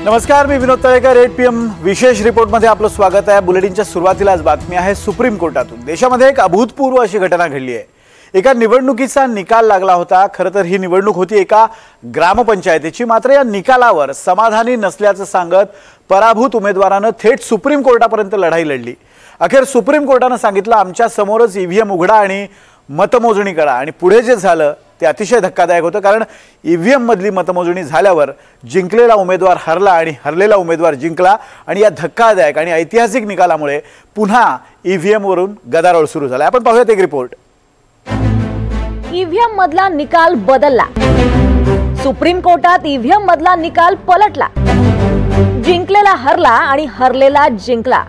नमस्कार, मी विनोद तळेकर. 8 PM विशेष रिपोर्टमध्ये आपलं स्वागत आहे. बुलेटिनच्या सुरुवातीलाच बातमी आहे सुप्रीम कोर्टातून. देशामध्ये एक अभूतपूर्व अशी घटना घडली आहे. एका निवडणुकीचा निकाल लागला होता. खरं तर ही निवडणूक होती एका ग्रामपंचायतीची. मात्र या निकालावर समाधानी नसल्याचं सांगत पराभूत उमेदवारानं थेट सुप्रीम कोर्टापर्यंत लढाई लढली. अखेर सुप्रीम कोर्टानं सांगितलं, आमच्या समोरच ईव्हीएम उघडा आणि मतमोजणी करा. आणि पुढे जे झालं ते अतिशय धक्कादायक होतं, कारण ईव्हीएम मधली मतमोजणी झाल्यावर जिंकलेला उमेदवार हरला आणि हरलेला उमेदवार जिंकला. आणि या धक्कादायक आणि ऐतिहासिक निकालामुळे पुन्हा ईव्हीएम वरून गदारोळ सुरू झाला. आपण पाहूयात एक रिपोर्ट. ईव्हीएम मधला निकाल बदलला. सुप्रीम कोर्टात ईव्हीएम मधला निकाल पलटला. जिंकलेला हरला आणि हरलेला जिंकला.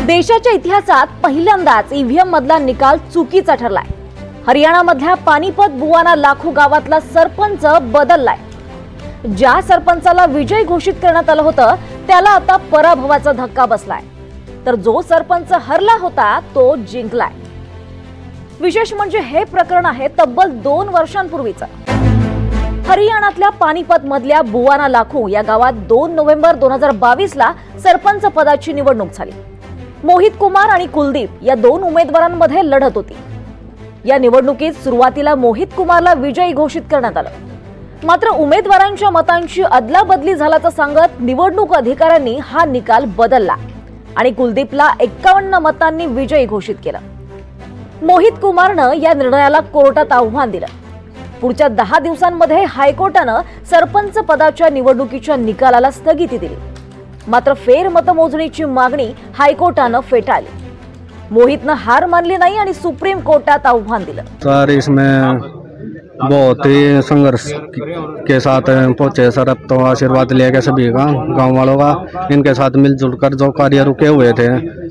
देशाच्या इतिहासात पहिल्यांदाच ईव्हीएम मधला निकाल चुकीचा ठरलाय. हरियाणामधल्या पानिपत बुवाना लाखो गावातला सरपंच बदललाय. ज्या सरपंचाला विजय घोषित करण्यात आलं होतं त्याला आता पराभवाचा धक्का बसलाय, तर जो सरपंच हरला होता तो जिंकलाय. विशेष म्हणजे हे प्रकरण आहे तब्बल 2 वर्षांपूर्वीचं. हरियाणातल्या पानिपत मधल्या बुवाना लाखो या गावात 2 नोव्हेंबर 2022 ला सरपंच पदाची निवडणूक झाली. मोहित कुमार आणि कुलदीप या 2 उमेदवारांमध्ये लढत होती. या निवडणुकीत सुरुवातीला मोहित कुमारला विजयी घोषित करण्यात आलं. मात्र उमेदवारांच्या मतांची अदलाबदली झाल्याचं सांगत निवडणूक अधिकाऱ्यांनी हा निकाल बदलला आणि कुलदीपला 51 मतांनी विजयी घोषित केलं. मोहित कुमारनं या निर्णयाला कोर्टात आव्हान दिलं. पुढच्या 10 दिवसांमध्ये हायकोर्टानं सरपंच पदाच्या निवडणुकीच्या निकालाला स्थगिती दिली. मात्र फेर मतमोजणीची मागणी हायकोर्टानं फेटाळली. मोहितनं हार मानली नाही आणि सुप्रीम कोर्टात आव्हान दिलं. सर, इसमें बहुत ही संघर्ष के साथ पहुंचे सर. अब तो आशीर्वाद लिया गया सभी का, गांव वालों का. इनके साथ मिलजुल कर जो कार्य रुके हुए थे.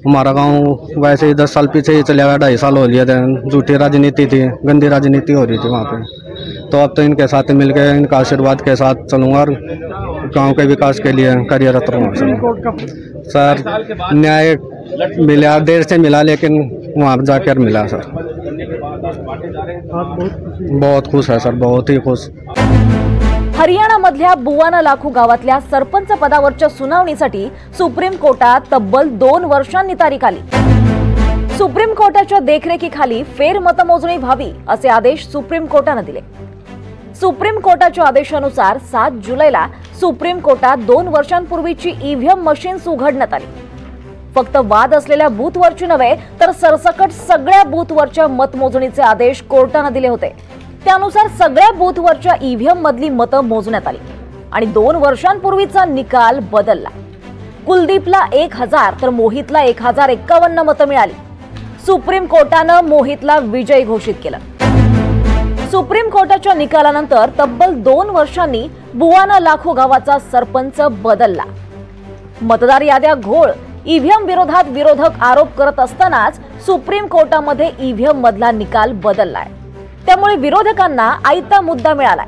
हमारा गांव वैसे ही 10 साल पीछे ही चले गया. 2.5 साल हो लिए थे. झूठी राजनीति थी, गंदी राजनीति हो रही थी वहाँ पे. तो अब तो इनके साथ मिलकर इनका आशीर्वाद के साथ चलूँगा और गांव के विकास के लिए कार्यरत रहूँगा. सर, न्याय मिला, देर से मिला, लेकिन वहाँ जाकर मिला सर. बहुत खुश है सर, बहुत ही खुश. हरियाणामधल्या बुवाना लाखो गावातल्या सरपंच पदावरच्या सुनावणीसाठी सुप्रीम कोर्टात तब्बल 2 वर्षांनी तारीख आली. सुप्रीम कोर्टाच्या देखरेखीखाली फेर मतमोजणी व्हावी असे आदेश सुप्रीम कोर्टाने दिले. सुप्रीम कोर्टाच्या आदेशानुसार 7 जुलैला सुप्रीम कोर्टात 2 वर्षांपूर्वीची ईव्हीएम मशीन्स उघडण्यात आली. फक्त वाद असलेल्या बूथवरची नव्हे तर सरसकट सगळ्या बूथवरच्या मतमोजणीचे आदेश कोर्टाने दिले होते. त्यानुसार सगळ्या बूथवरच्या ईव्हीएम मधली मतं मोजण्यात आली आणि 2 वर्षांपूर्वीचा निकाल बदलला. कुलदीपला 1000 तर मोहितला 1051 मतं मिळाली. सुप्रीम कोर्टानं मोहितला विजयी घोषित केलं. सुप्रीम कोर्टाच्या निकालानंतर तब्बल 2 वर्षांनी बुवाना लाखो गावाचा सरपंच बदलला. मतदार याद्या घोळ, ईव्हीएम विरोधात विरोधक आरोप करत असतानाच सुप्रीम कोर्टामध्ये ईव्हीएम मधला निकाल बदललाय. त्यामुळे विरोधकांना आयता मुद्दा मिळालाय.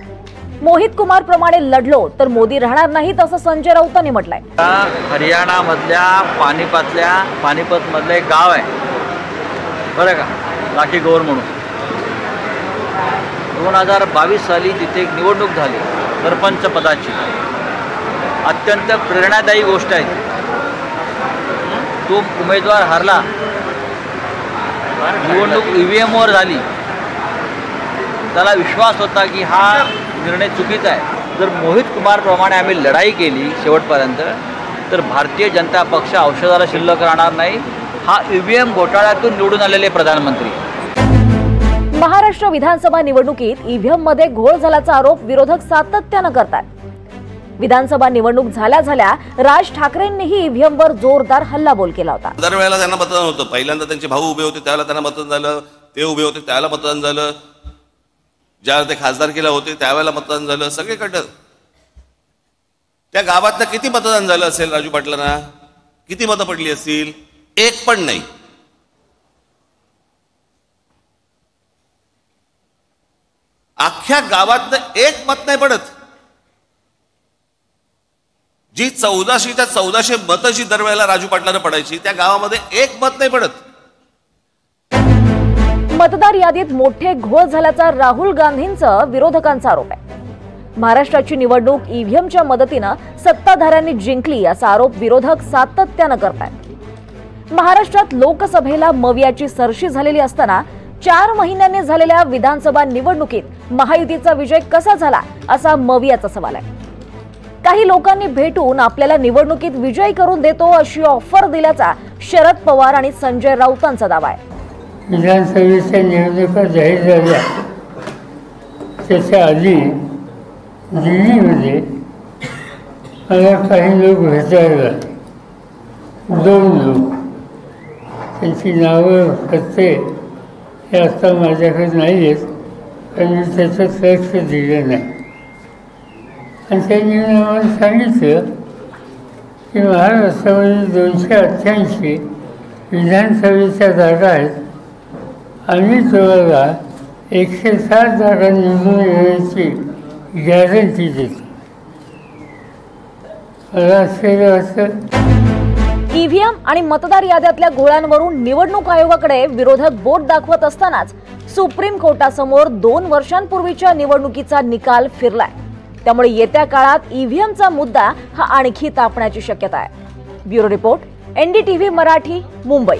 मोहित कुमार प्रमाणे लढलो तर मोदी राहणार नाहीत असं संजय राऊतांनी म्हटलंय. हरियाणा मधल्या पानिपत मधलं एक गाव आहे बरं का, लाठी गौर म्हणून. 2022 साली तिथे एक निवडणूक झाली सरपंच पदाची. अत्यंत प्रेरणादायी गोष्ट आहे. तो उमेदवार हरला, निवडणूक ईव्हीएमवर झाली. त्याला विश्वास होता की हा निर्णय चुकीचा आहे. जर मोहित कुमार प्रमाणे आम्ही लढाई केली शेवटपर्यंत तर भारतीय जनता पक्ष औषधाला शिल्लक राहणार नाही. हा ईव्हीएम घोटाळ्यातून निवडून आलेले प्रधानमंत्री. महाराष्ट्र विधानसभा निवडणुकीत ईव्हीएम मध्ये घोळ झाल्याचा आरोप विरोधक सातत्यानं करतात. विधानसभा निवडणूक झाल्या राज ठाकरेंनीही ईव्हीएमवर जोरदार हल्लाबोल केला होता. दरवेळेला त्यांना मतदान होतं. पहिल्यांदा त्यांचे भाऊ उभे होते त्यावेळेला त्यांना मतदान झालं, ते उभे होते त्यावेळेला मतदान झालं, ज्यावेळेला ते खासदारकीला होते त्यावेळेला मतदान झालं. सगळीकडं त्या गावातनं किती मतदान झालं असेल राजू पाटलांना? किती मतं पडली असतील? एक पण नाही. अख्ख्या गावातनं एक मत नाही पडत. जी 1400 मतं जी दरवेळेला राजू पाटलांना पडायची त्या गावामध्ये एक मत नाही पडत. मतदार यादीत मोठे घोळ झाल्याचा राहुल गांधींचा विरोधकांचा आरोप आहे. महाराष्ट्राची निवडणूक ईव्हीएमच्या मदतीनं सत्ताधाऱ्यांनी जिंकली असा आरोप विरोधक सातत्यानं करतायत। महाराष्ट्रात लोकसभेला मवियाची सरशी झालेली असताना 4 महिन्यांनी झालेल्या विधानसभा निवडणुकीत महायुतीचा विजय कसा झाला असा मवियाचा सवाल आहे। काही लोकांनी भेटून आपल्याला निवडणुकीत विजयी करून देतो अशी ऑफर दिल्याचा शरद पवार आणि संजय राऊतांचा दावा आहे। विधानसभेच्या निवडणुका जाहीर झाल्या त्याच्या आधी दिल्लीमध्ये मला काही लोक भेटायला, 2 लोक, त्यांची नावं पत्ते हे आता माझ्याकडे नाही आहेत, पण मी त्याचं लक्ष दिलं नाही। आणि त्यांनी मला सांगितलं की महाराष्ट्रामध्ये 288 विधानसभेच्या जागा आहेत आणि तुम्हाला 107 जागा निवडून येण्याची गॅरंटी देतो। मला आश्चर्य वाटतं। ईव्हीएम आणि मतदार याद्यातल्या घोळांवरून निवडणूक आयोगाकडे विरोधक बोट दाखवत असतानाच सुप्रीम कोर्टासमोर 2 वर्षांपूर्वीच्या निवडणुकीचा निकाल फिरलाय। त्यामुळे येत्या काळात ईव्हीएमचा मुद्दा हा आणखी तापण्याची शक्यता आहे। Bureau report, NDTV Marathi, Mumbai.